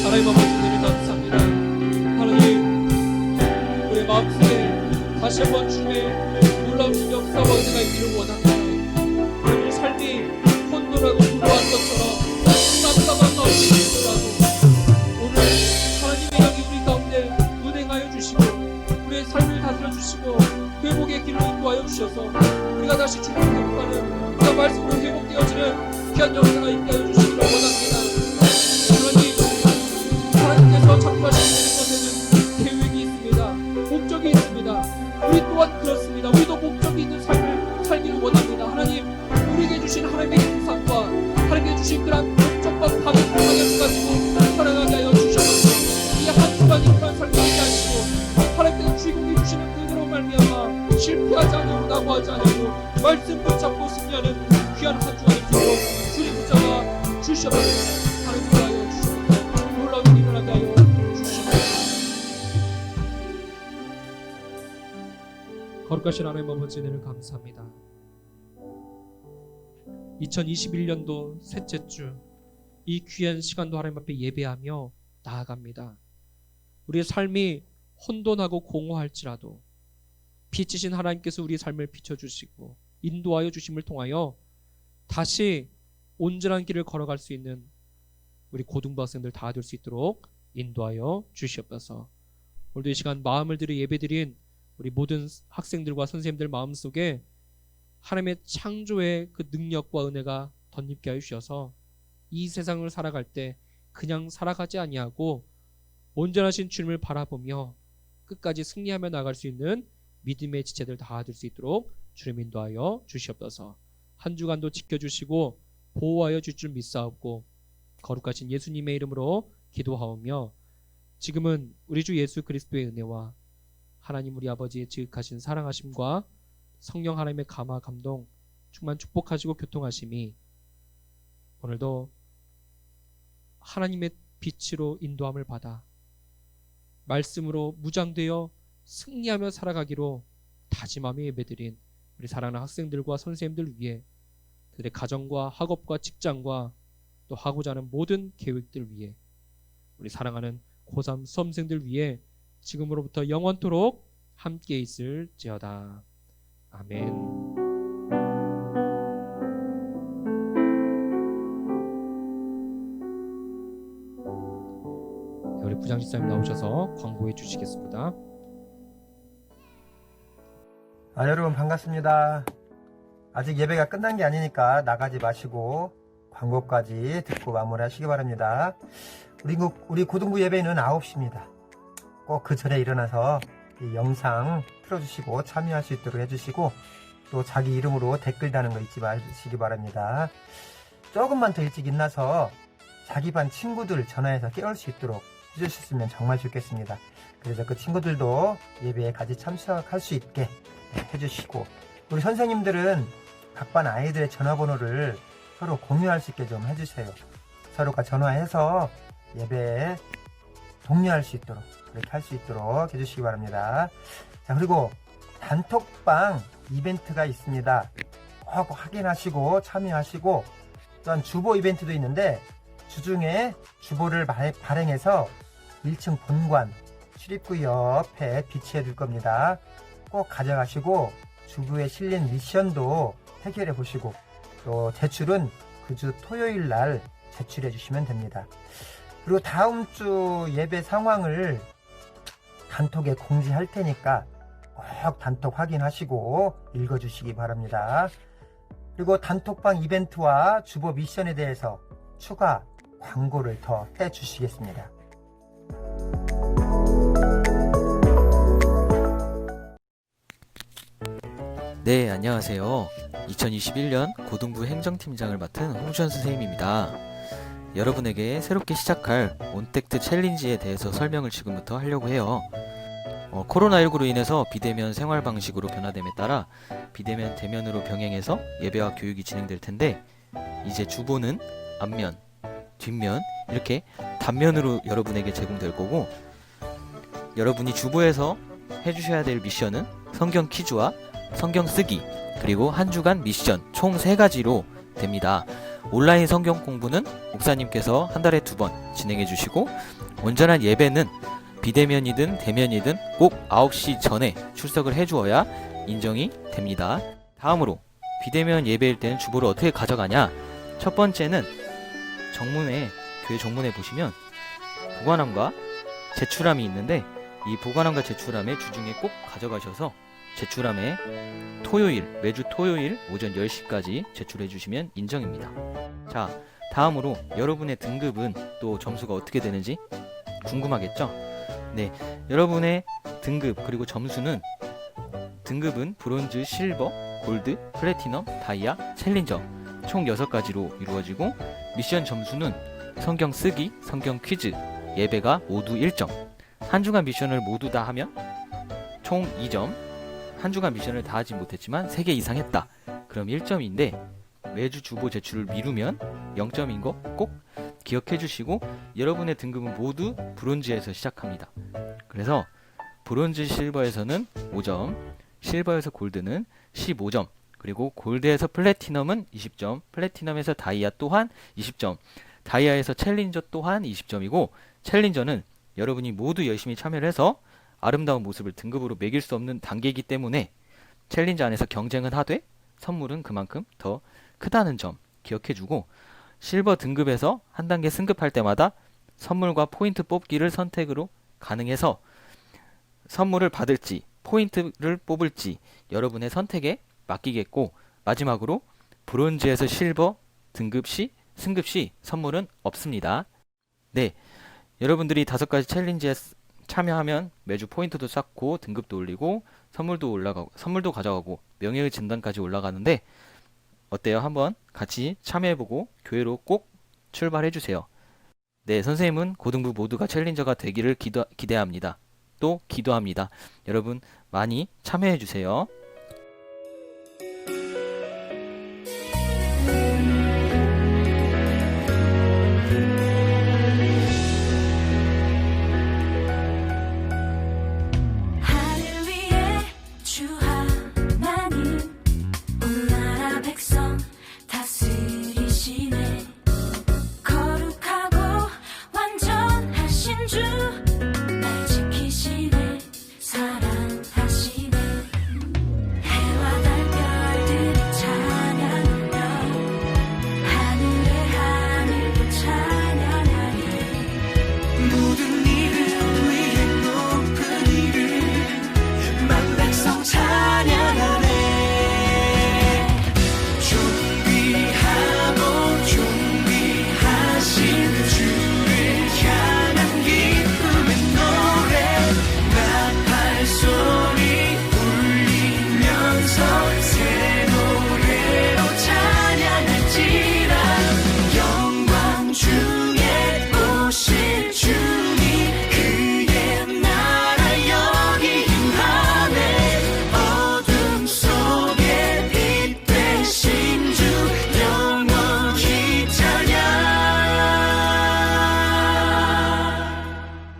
하나님 아버지 은혜를 감사합니다. 하나님 우리의 마음속에 다시 한번 주님의 놀라우신 역사와 은혜가 원합니다. 우리 삶이 혼돈하고 불안한 것처럼 깜깜한 가운데 있더라도 오늘 하나님의 영이 우리 가운데 운행하여 주시고 우리의 삶을 다스려 주시고 회복의 길로 인도하여 주셔서 우리가 다시 주님을 회복하는 우리가 말씀으로 회복되어지는 귀한 역사가 있게 하여 주시기를 원합니다. 하나님께서 작품하시는 것에는 계획이 있습니다. 목적이 있습니다. 우리 또한 그렇습니다. 우리도 목적이 있는 삶을 살기를 원합니다. 하나님, 우리에게 주신 하나님의 형상과 하나님께 주신 그런 목적과 방향을 가지고 살아가게 하여 주셔서 이 한 주간이 그런 삶이 되지 않고 하나님께서 주님이 주시는 그대로 말미암아 실패하지 않고 낙오하지 않고 말씀 붙잡고 승리하는 귀한 한 주간이 되도록 주님 붙잡아 주셔서 하나님 하여 주셔서 놀라운 일이 일어나게 하여 거룩하신 하나님 아버지 은혜를 감사합니다. 2021년도 셋째 주 이 귀한 시간도 하나님 앞에 예배하며 나아갑니다. 우리의 삶이 혼돈하고 공허할지라도 빛이신 하나님께서 우리의 삶을 비춰주시고 인도하여 주심을 통하여 다시 온전한 길을 걸어갈 수 있는 우리 고등부 학생들 다 될 수 있도록 인도하여 주시옵소서. 오늘도 이 시간 마음을 들여 예배드린 우리 모든 학생들과 선생님들 마음속에 하나님의 창조의 그 능력과 은혜가 덧입게 하여 주셔서 이 세상을 살아갈 때 그냥 살아가지 아니하고 온전하신 주님을 바라보며 끝까지 승리하며 나갈 수 있는 믿음의 지체들 다 될 수 있도록 주님 인도하여 주시옵소서. 한 주간도 지켜주시고 보호하여 줄 줄 믿사옵고 거룩하신 예수님의 이름으로 기도하오며 지금은 우리 주 예수 그리스도의 은혜와 하나님 우리 아버지의 지극하신 사랑하심과 성령 하나님의 감화 감동 충만 축복하시고 교통하심이 오늘도 하나님의 빛으로 인도함을 받아 말씀으로 무장되어 승리하며 살아가기로 다짐하며 예배드린 우리 사랑하는 학생들과 선생님들 위해 그들의 가정과 학업과 직장과 또 하고자 하는 모든 계획들 위해 우리 사랑하는 고3 수험생들 위해 지금으로부터 영원토록 함께 있을지어다. 아멘. 우리 부장집사님 나오셔서 광고해 주시겠습니다. 여러분 반갑습니다. 아직 예배가 끝난 게 아니니까 나가지 마시고 광고까지 듣고 마무리하시기 바랍니다. 우리 고등부 예배는 9시입니다. 꼭 그 전에 일어나서 이 영상 틀어주시고 참여할 수 있도록 해주시고 또 자기 이름으로 댓글 다는 거 잊지 마시기 바랍니다. 조금만 더 일찍 일어나서 자기 반 친구들 전화해서 깨울 수 있도록 해주셨으면 정말 좋겠습니다. 그래서 그 친구들도 예배에 같이 참석할 수 있게 해주시고 우리 선생님들은 각 반 아이들의 전화번호를 서로 공유할 수 있게 좀 해주세요. 서로가 전화해서 예배에 독려할 수 있도록 그렇게 할 수 있도록 해주시기 바랍니다. 자, 그리고 단톡방 이벤트가 있습니다. 꼭 확인하시고 참여하시고 또한 주보 이벤트도 있는데 주중에 주보를 발행해서 1층 본관 출입구 옆에 비치해 둘 겁니다. 꼭 가져가시고 주부에 실린 미션도 해결해 보시고 또 제출은 그 주 토요일 날 제출해 주시면 됩니다. 그리고 다음 주 예배 상황을 단톡에 공지할 테니까 꼭 단톡 확인하시고 읽어주시기 바랍니다. 그리고 단톡방 이벤트와 주보 미션에 대해서 추가 광고를 더 해주시겠습니다. 네, 안녕하세요. 2021년 고등부 행정팀장을 맡은 홍주현 선생님입니다. 여러분에게 새롭게 시작할 온택트 챌린지에 대해서 설명을 지금부터 하려고 해요. 코로나19로 인해서 비대면 생활 방식으로 변화됨에 따라 비대면 대면으로 병행해서 예배와 교육이 진행될 텐데 이제 주보는 앞면, 뒷면 이렇게 단면으로 여러분에게 제공될 거고 여러분이 주보에서 해주셔야 될 미션은 성경 퀴즈와 성경 쓰기 그리고 한 주간 미션 총 3가지로 됩니다. 온라인 성경 공부는 목사님께서 한 달에 2번 진행해 주시고 온전한 예배는 비대면이든 대면이든 꼭 9시 전에 출석을 해주어야 인정이 됩니다. 다음으로 비대면 예배일 때는 주보를 어떻게 가져가냐? 첫 번째는 교회 정문에 보시면 보관함과 제출함이 있는데, 이 보관함과 제출함에 주중에 꼭 가져가셔서 제출함에 매주 토요일 오전 10시까지 제출해 주시면 인정입니다. 자, 다음으로 여러분의 등급은 또 점수가 어떻게 되는지 궁금하겠죠? 네, 여러분의 등급 그리고 점수는 등급은 브론즈, 실버, 골드, 플래티넘, 다이아, 챌린저 총 6가지로 이루어지고, 미션 점수는 성경 쓰기, 성경 퀴즈, 예배가 모두 1점, 한 주간 미션을 모두 다 하면 총 2점, 한 주간 미션을 다 하지 못했지만 3개 이상 했다, 그럼 1점인데, 매주 주보 제출을 미루면 0점인 거 꼭 기억해 주시고, 여러분의 등급은 모두 브론즈에서 시작합니다. 그래서 브론즈, 실버에서는 5점, 실버에서 골드는 15점, 그리고 골드에서 플래티넘은 20점, 플래티넘에서 다이아 또한 20점, 다이아에서 챌린저 또한 20점이고, 챌린저는 여러분이 모두 열심히 참여를 해서 아름다운 모습을 등급으로 매길 수 없는 단계이기 때문에 챌린저 안에서 경쟁은 하되 선물은 그만큼 더 크다는 점 기억해주고, 실버 등급에서 한 단계 승급할 때마다 선물과 포인트 뽑기를 선택으로 가능해서 선물을 받을지 포인트를 뽑을지 여러분의 선택에 맡기겠고, 마지막으로 브론즈에서 실버 등급 시 승급 시 선물은 없습니다. 네, 여러분들이 5가지 챌린지에 참여하면 매주 포인트도 쌓고 등급도 올리고 선물도 가져가고 명예의 진단까지 올라가는데, 어때요? 한번 같이 참여해보고 교회로 꼭 출발해주세요. 네, 선생님은 고등부 모두가 챌린저가 되기를 기대합니다. 또 기도합니다. 여러분 많이 참여해주세요.